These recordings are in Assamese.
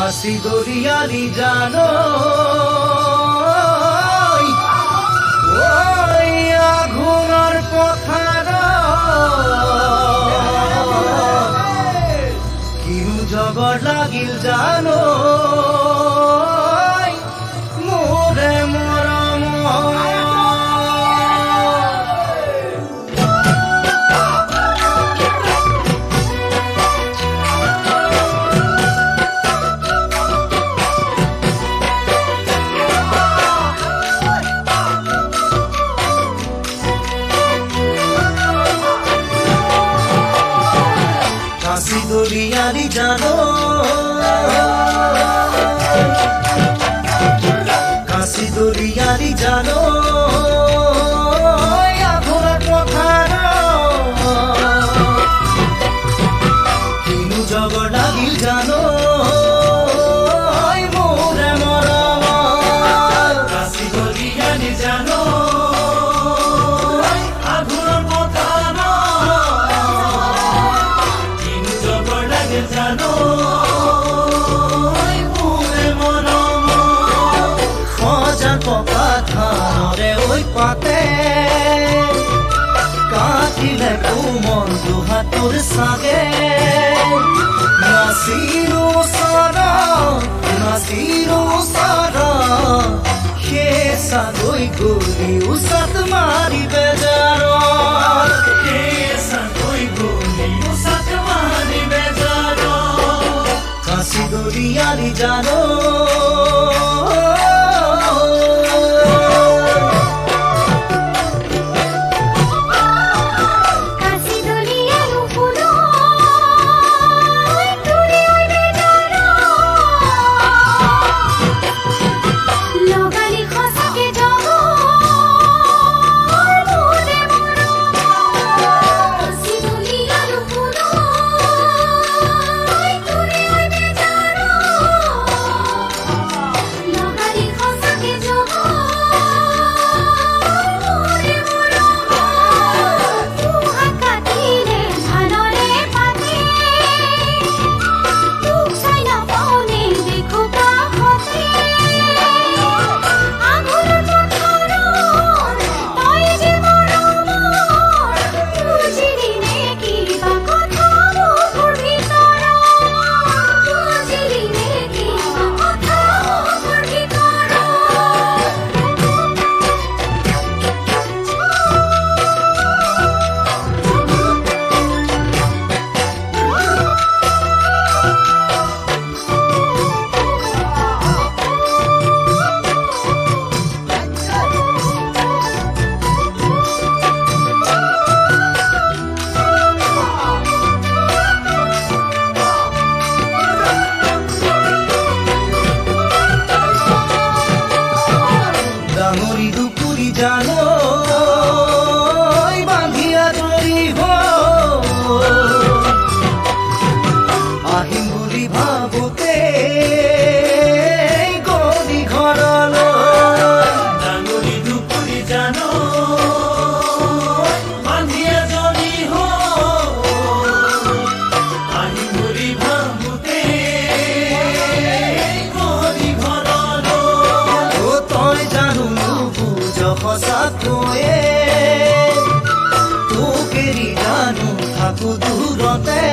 কাশি দৰিয়ালি জানো ওই আঘোণৰ পথাৰ কিনো জগৰ লাগিল জানো মোৰে মৰম কাশি দৰিয়ালি জানো কাশি দৰিয়ালি জানো আঘোণৰ পথাৰ কিনো জগৰ লাগিল জানো মোৰে মৰম কাশি দৰিয়ালি জানো আঘোণৰ পথাৰ কিনো জগৰ লাগিল জানো মোৰে মৰম সজান পকা ধানৰে ঐ পাতে কাটিলে কোমল দুহাতৰ চাগে নাচিৰো চাৰা সেই চাগৈ গলি উচাত মাৰি বেজাৰত সেই চাগৈ গলি উচাত মাৰি বেজাৰত কাশি দৰিয়ালি জানো ডাঙৰি দুপুৰি জানো বান্ধিয়া ধৰিব আহিম বুলি ভাবোতে গলি ঘৰলৈ ডাঙৰি দুপুৰি জানো বান্ধিয়া ধৰিব আহিম বুলি ভাবোতে গলি ঘৰলৈ তই জানো সঁচাকৈয়ে তোক এৰি জানো থাকো দূৰতে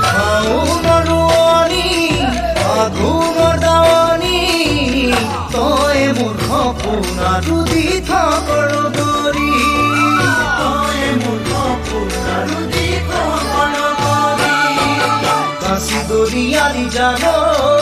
শাওনৰ ৰোৱনী আঘোণৰ দাৱনী তই মোৰ সপোনাটো দি থাকৰ দৰি তই মোৰ সপোনাটো দি থাকৰ দৰি কাশি দৰিয়ালি জানো